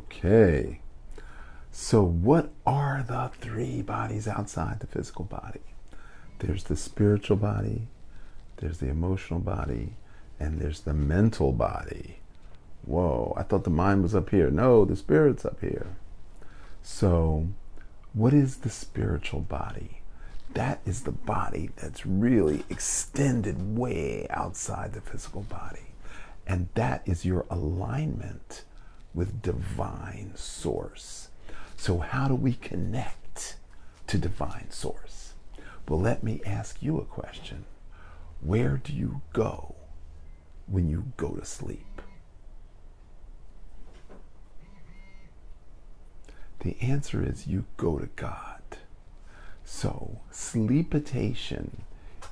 Okay, so what are the three bodies outside the physical body? There's the spiritual body, there's the emotional body, and there's the mental body. Whoa, I thought the mind was up here. No, the spirit's up here. So what is the spiritual body? That is the body that's really extended way outside the physical body. And that is your alignment with divine source. So how do we connect to divine source? Well, let me ask you a question. Where do you go when you go to sleep? The answer is you go to God. So sleepitation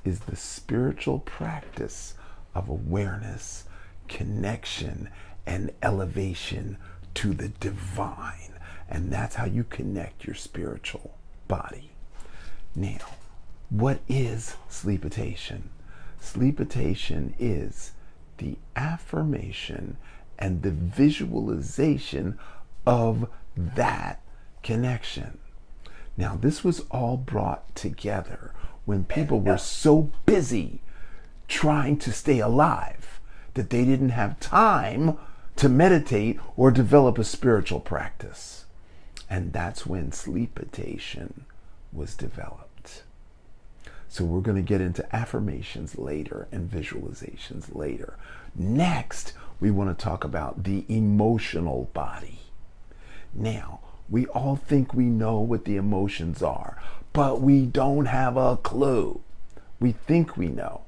is the spiritual practice of awareness, connection, and elevation to the divine. And that's how you connect your spiritual body. Now, what is sleepitation? Sleepitation is the affirmation and the visualization of that connection. Now, this was all brought together when people were so busy trying to stay alive that they didn't have time to meditate or develop a spiritual practice. And that's when sleepitation was developed. So we're going to get into affirmations later and visualizations later. Next, we want to talk about the emotional body. Now, we all think we know what the emotions are, but we don't have a clue. We think we know.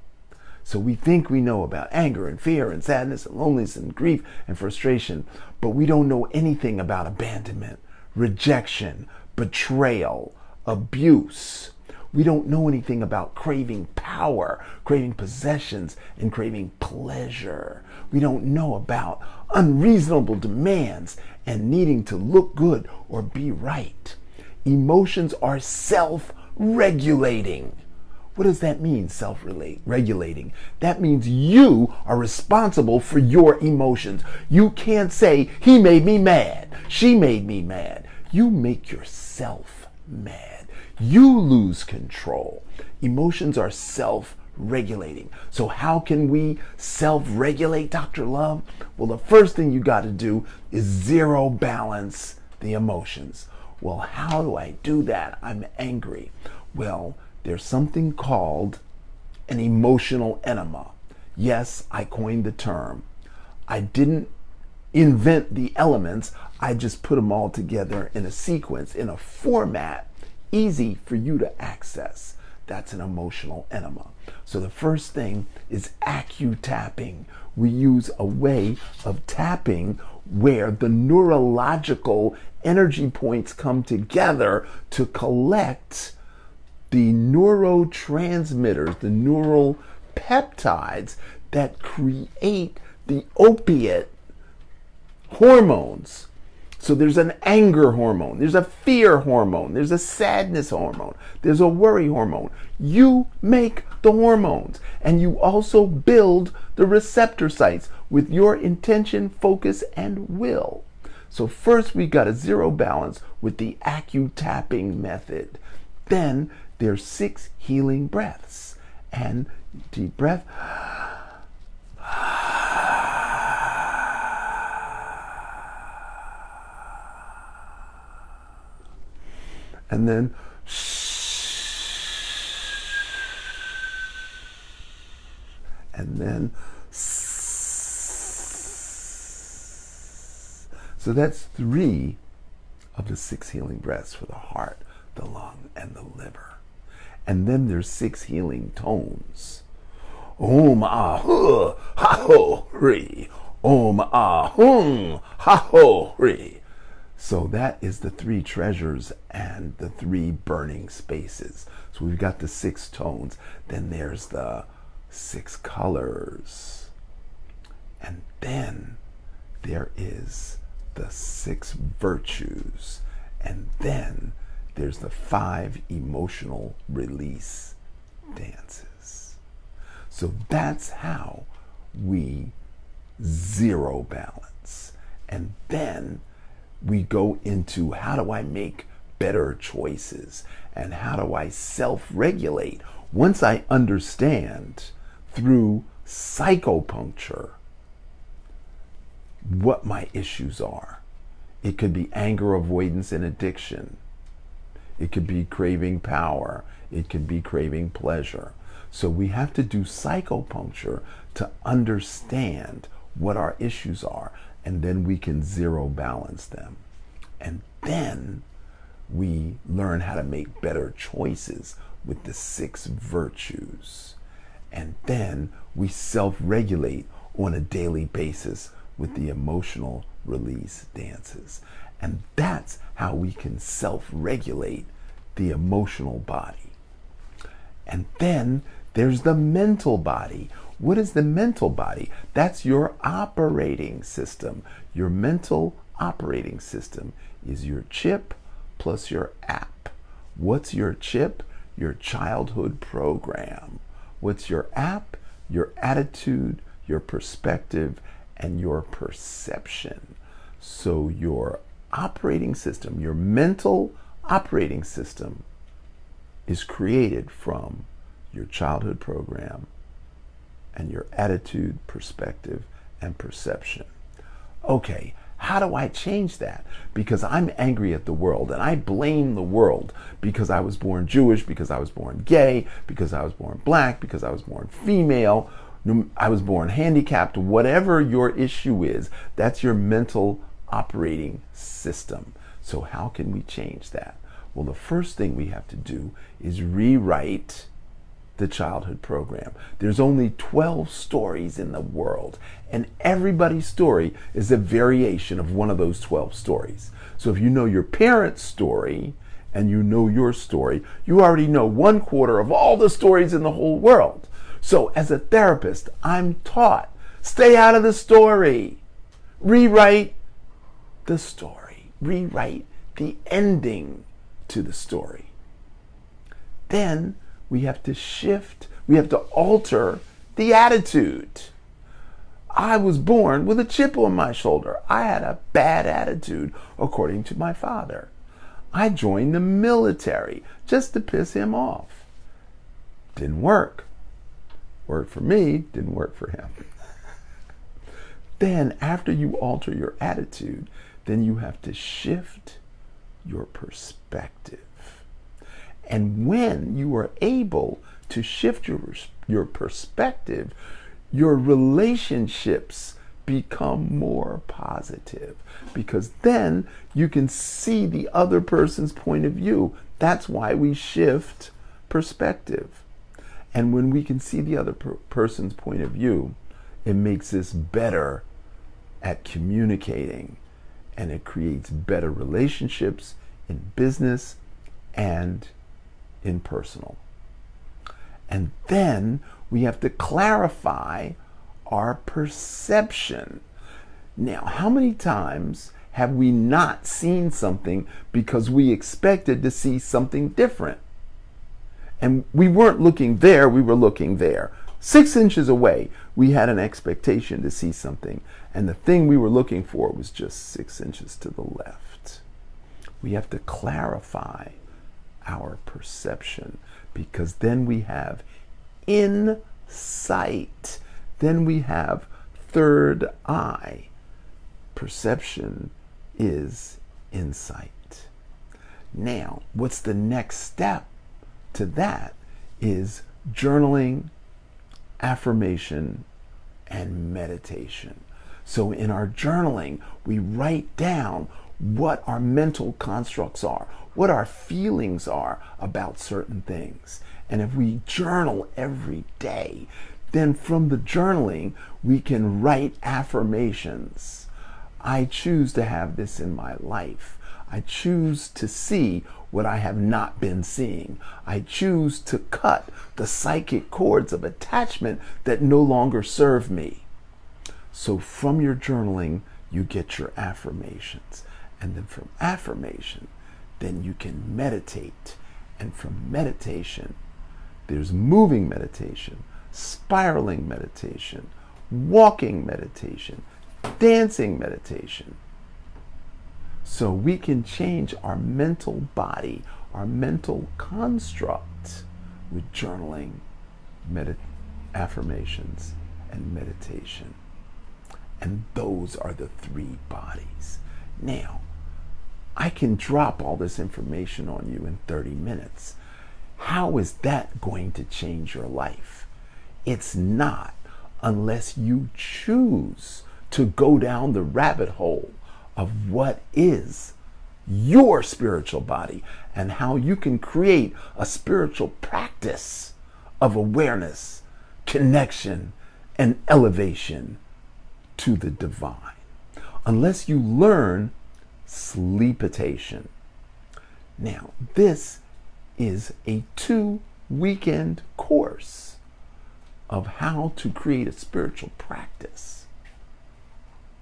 So we think we know about anger and fear and sadness and loneliness and grief and frustration, but we don't know anything about abandonment, rejection, betrayal, abuse. We don't know anything about craving power, craving possessions, and craving pleasure. We don't know about unreasonable demands and needing to look good or be right. Emotions are self-regulating. What does that mean, self-regulating? That means you are responsible for your emotions. You can't say, he made me mad, she made me mad. You make yourself mad. You lose control. Emotions are self-regulating. So how can we self-regulate, Dr. Love? Well, the first thing you got to do is zero balance the emotions. Well, how do I do that? I'm angry. Well, there's something called an emotional enema. Yes, I coined the term. I didn't invent the elements. I just put them all together in a sequence, in a format, easy for you to access. That's an emotional enema. So the first thing is Acu-tapping. We use a way of tapping where the neurological energy points come together to collect the neurotransmitters, the neural peptides that create the opiate hormones. So there's an anger hormone, there's a fear hormone, there's a sadness hormone, there's a worry hormone. You make the hormones, and you also build the receptor sites with your intention, focus, and will. So first we got a zero balance with the Acu-tapping method. Then there's 6 healing breaths. And deep breath. And then so that's 3 of the 6 healing breaths for the heart, the lung, and the liver. And then there's 6 healing tones. Om ah ha ho re. Om ah hung ha ho re. So that is the 3 treasures and the 3 burning spaces. So we've got the 6 tones. Then there's the 6 colors. And then there is the 6 virtues. And then there's the 5 emotional release dances. So that's how we zero balance. And then we go into how do I make better choices and how do I self-regulate. Once I understand through psychopuncture what my issues are. It could be anger, avoidance, and addiction. It could be craving power. It could be craving pleasure. So we have to do psychopuncture to understand what our issues are, and then we can zero balance them. And then we learn how to make better choices with the 6 virtues. And then we self-regulate on a daily basis with the emotional release dances. And that's how we can self-regulate the emotional body. And then there's the mental body. What is the mental body? That's your operating system. Your mental operating system is your chip plus your app. What's your chip? Your childhood program. What's your app? Your attitude, your perspective, and your perception. So your operating system, your mental operating system, is created from your childhood program and your attitude, perspective, and perception. Okay, how do I change that? Because I'm angry at the world and I blame the world because I was born Jewish, because I was born gay, because I was born black, because I was born female, I was born handicapped. Whatever your issue is, that's your mental operating system. So how can we change that? Well, the first thing we have to do is rewrite the childhood program. There's only 12 stories in the world, and everybody's story is a variation of one of those 12 stories. So if you know your parents' story and you know your story, you already know 1/4 of all the stories in the whole world. So as a therapist, I'm taught, stay out of the story. Rewrite the story. Rewrite the ending to the story. Then we have to shift, we have to alter the attitude. I was born with a chip on my shoulder. I had a bad attitude, according to my father. I joined the military just to piss him off. Didn't work. Worked for me, didn't work for him. Then after you alter your attitude, then you have to shift your perspective. And when you are able to shift your perspective, your relationships become more positive, because then you can see the other person's point of view. That's why we shift perspective. And when we can see the other person's point of view, it makes us better at communicating, and it creates better relationships in business and in personal. And then we have to clarify our perception. Now, how many times have we not seen something because we expected to see something different? And we weren't looking there, we were looking there. 6 inches away, we had an expectation to see something, and the thing we were looking for was just 6 inches to the left. We have to clarify our perception, because then we have insight. Then we have third eye. Perception is insight. Now, what's the next step to that is journaling, affirmation, and meditation. So in our journaling, we write down what our mental constructs are, what our feelings are about certain things. And if we journal every day, then from the journaling, we can write affirmations. I choose to have this in my life. I choose to see what I have not been seeing. I choose to cut the psychic cords of attachment that no longer serve me. So from your journaling, you get your affirmations. And then from affirmation, then you can meditate. And from meditation, there's moving meditation, spiraling meditation, walking meditation, dancing meditation. So we can change our mental body, our mental construct with journaling, affirmations, and meditation. And those are the 3 bodies. Now, I can drop all this information on you in 30 minutes. How is that going to change your life? It's not, unless you choose to go down the rabbit hole of what is your spiritual body and how you can create a spiritual practice of awareness, connection, and elevation to the divine. Unless you learn Sleepitation. Now, this is a 2-weekend course of how to create a spiritual practice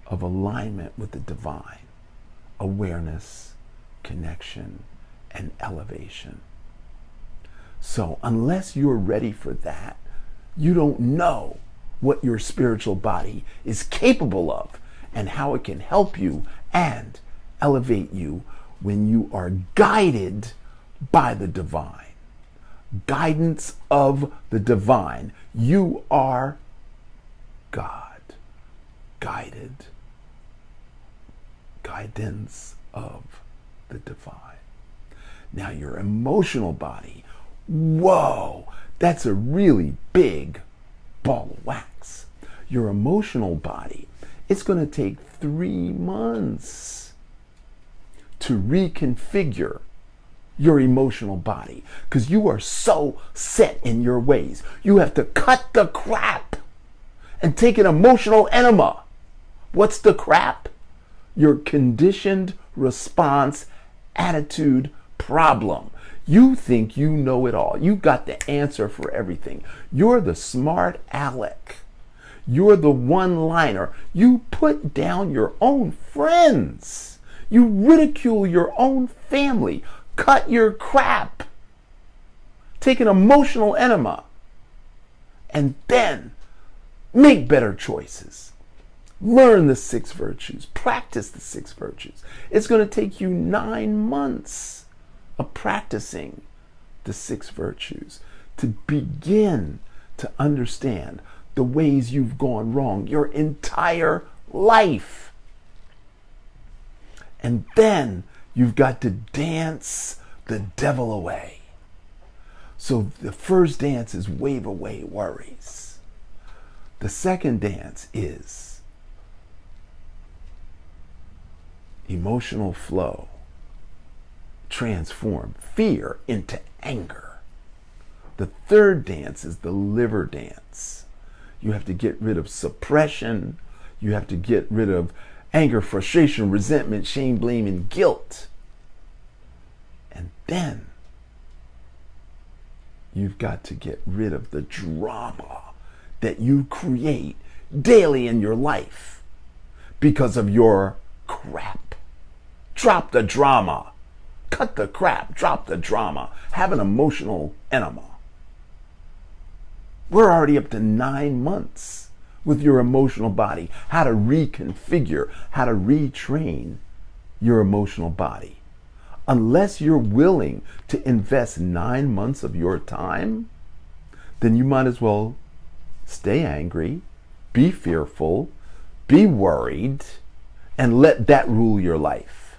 of alignment with the divine, awareness, connection, and elevation. So unless you're ready for that, you don't know what your spiritual body is capable of and how it can help you and elevate you when you are guided by the divine. Guidance of the divine. You are God. Guided. Guidance of the divine. Now your emotional body. Whoa, that's a really big ball of wax. Your emotional body, it's going to take 3 months to reconfigure your emotional body because you are so set in your ways. You have to cut the crap and take an emotional enema. What's the crap? Your conditioned response attitude problem. You think you know it all. You got the answer for everything. You're the smart aleck. You're the one-liner. You put down your own friends. You ridicule your own family. Cut your crap. Take an emotional enema. And then make better choices. Learn the 6 virtues. Practice the 6 virtues. It's going to take you 9 months of practicing the 6 virtues to begin to understand the ways you've gone wrong your entire life. And then you've got to dance the devil away. So the first dance is wave away worries. The second dance is emotional flow. Transform fear into anger. The third dance is the liver dance. You have to get rid of suppression. You have to get rid of anger, frustration, resentment, shame, blame, and guilt. And then you've got to get rid of the drama that you create daily in your life because of your crap. Drop the drama. Cut the crap. Drop the drama. Have an emotional enema. We're already up to 9 months with your emotional body, how to reconfigure, how to retrain your emotional body. Unless you're willing to invest 9 months of your time, then you might as well stay angry, be fearful, be worried, and let that rule your life.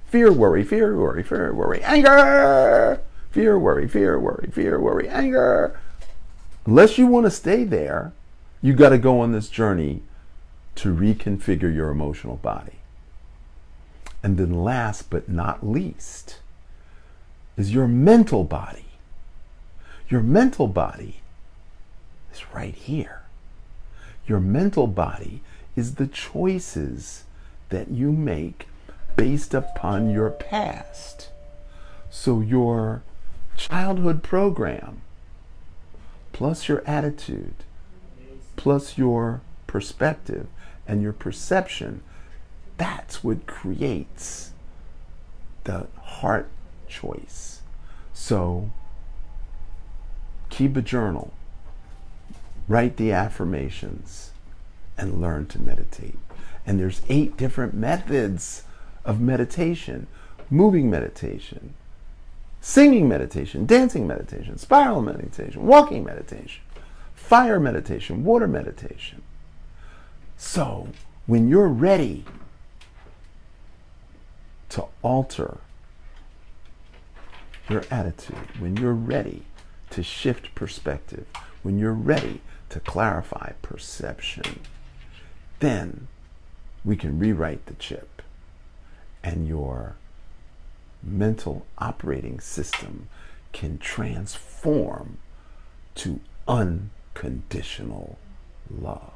Fear, worry, fear, worry, fear, worry, anger! Fear, worry, fear, worry, fear, worry, anger! Unless you want to stay there, you got to go on this journey to reconfigure your emotional body. And then last but not least is your mental body. Your mental body is right here. Your mental body is the choices that you make based upon your past. So your childhood program, plus your attitude, plus your perspective and your perception, that's what creates the heart choice. So keep a journal, write the affirmations, and learn to meditate. And there's 8 different methods of meditation, moving meditation, singing meditation, dancing meditation, spiral meditation, walking meditation, fire meditation, water meditation. So when you're ready to alter your attitude, when you're ready to shift perspective, when you're ready to clarify perception, then we can rewrite the chip and your mental operating system can transform to unconditional love.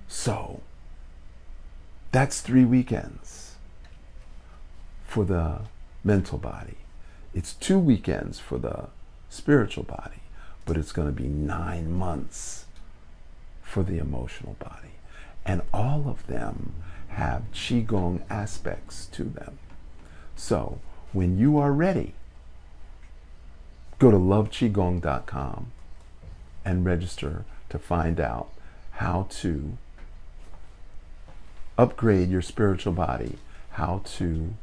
So that's 3 weekends for the mental body. It's 2 weekends for the spiritual body, but it's going to be 9 months for the emotional body. And all of them have Qigong aspects to them. So when you are ready, go to loveqigong.com and register to find out how to upgrade your spiritual body, how to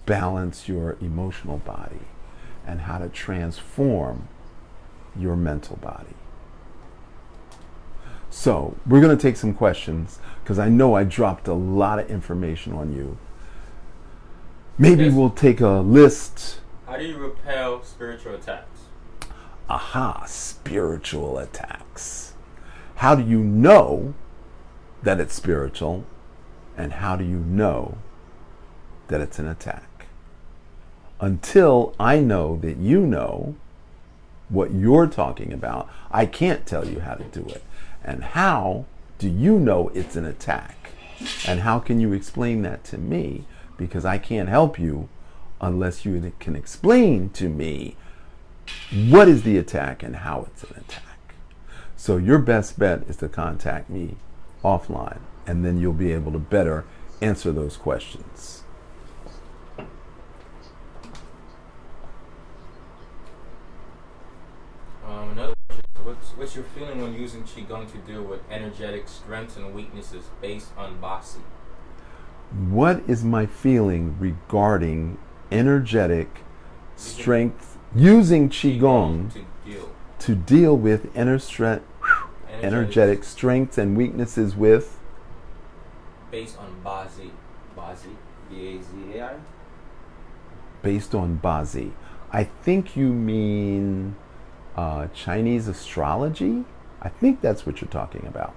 balance your emotional body, and how to transform your mental body. So we're going to take some questions because I know I dropped a lot of information on you. Maybe we'll take a list. How do you repel spiritual attacks? Aha, spiritual attacks. How do you know that it's spiritual, and how do you know that it's an attack? Until I know that you know what you're talking about, I can't tell you how to do it. And how do you know it's an attack? And how can you explain that to me? Because I can't help you unless you can explain to me what is the attack and how it's an attack. So your best bet is to contact me offline, and then you'll be able to better answer those questions. Another question, what's your feeling when using Qigong to deal with energetic strengths and weaknesses based on Bazi? What is my feeling regarding energetic strength, using Qigong to deal with energetic strengths and weaknesses with? Based on Bazi. Bazi. B-A-Z-A-I? Based on Bazi. I think you mean Chinese astrology? I think that's what you're talking about.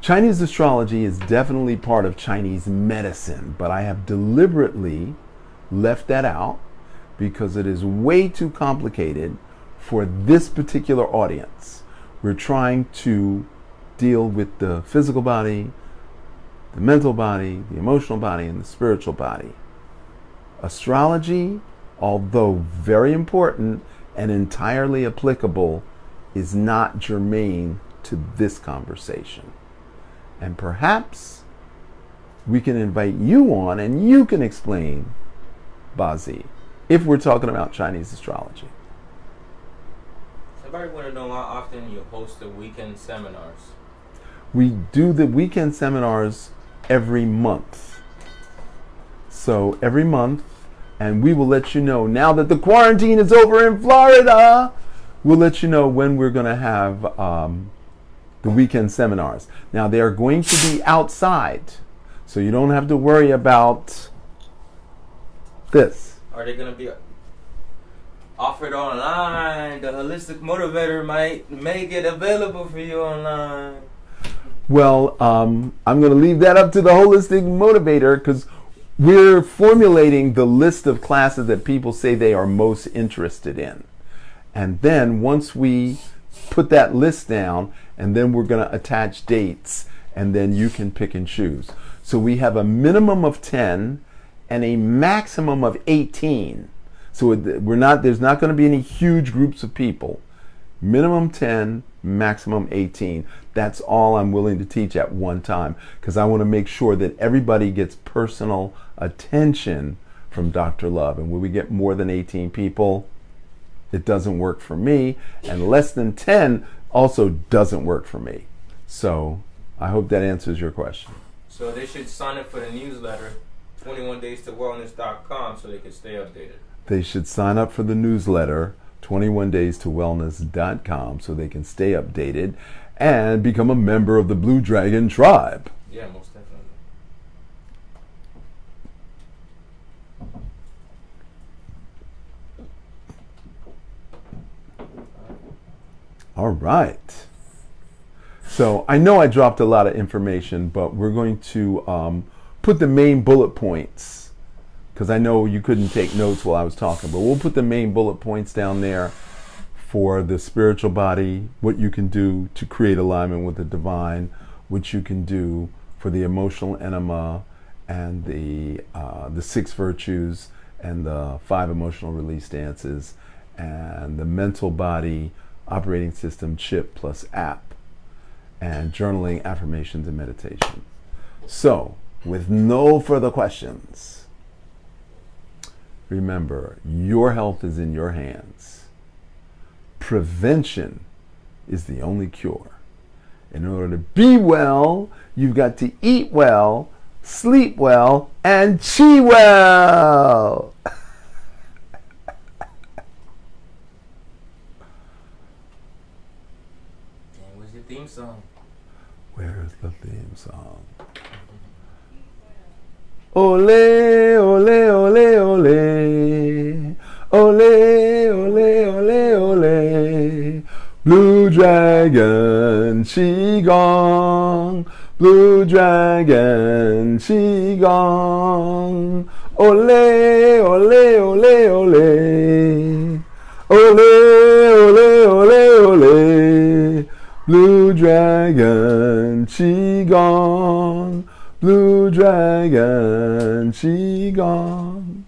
Chinese astrology is definitely part of Chinese medicine, but I have deliberately left that out because it is way too complicated for this particular audience. We're trying to deal with the physical body, the mental body, the emotional body, and the spiritual body. Astrology, although very important and entirely applicable, is not germane to this conversation. And perhaps we can invite you on and you can explain Bazi if we're talking about Chinese astrology. Somebody want to know how often you host the weekend seminars. We do the weekend seminars every month. So every month, and we will let you know, now that the quarantine is over in Florida, we'll let you know when we're going to have the weekend seminars. Now they are going to be outside, so you don't have to worry about this. Are they going to be offered online? The Holistic Motivator might make it available for you online. Well, I'm going to leave that up to the Holistic Motivator because we're formulating the list of classes that people say they are most interested in. And then once we put that list down, and then we're going to attach dates, and then you can pick and choose. So we have a minimum of 10 and a maximum of 18. So there's not going to be any huge groups of people. Minimum 10, maximum 18. That's all I'm willing to teach at one time because I want to make sure that everybody gets personal attention from Dr. Love. And when we get more than 18 people, it doesn't work for me, and less than 10 also doesn't work for me. So I hope that answers your question. So they should sign up for the newsletter, 21daystowellness.com, so they can stay updated. They should sign up for the newsletter, 21daystowellness.com, so they can stay updated and become a member of the Blue Dragon tribe. Yeah, most definitely. All right. So I know I dropped a lot of information, but we're going to put the main bullet points, because I know you couldn't take notes while I was talking, but we'll put the main bullet points down there for the spiritual body, what you can do to create alignment with the divine, what you can do for the emotional enema and the 6 virtues and the 5 emotional release dances, and the mental body operating system chip plus app, and journaling, affirmations, and meditation. So, with no further questions, remember, your health is in your hands. Prevention is the only cure. In order to be well, you've got to eat well, sleep well, and chi well. Where's your theme song? Where's the theme song? Ole, ole, ole, ole. Ole, ole, ole, ole. Blue Dragon Qigong. Blue Dragon Qigong. Ole, ole, ole, ole. Ole, ole, ole, ole. Blue Dragon Qigong. Blue Dragon Qigong.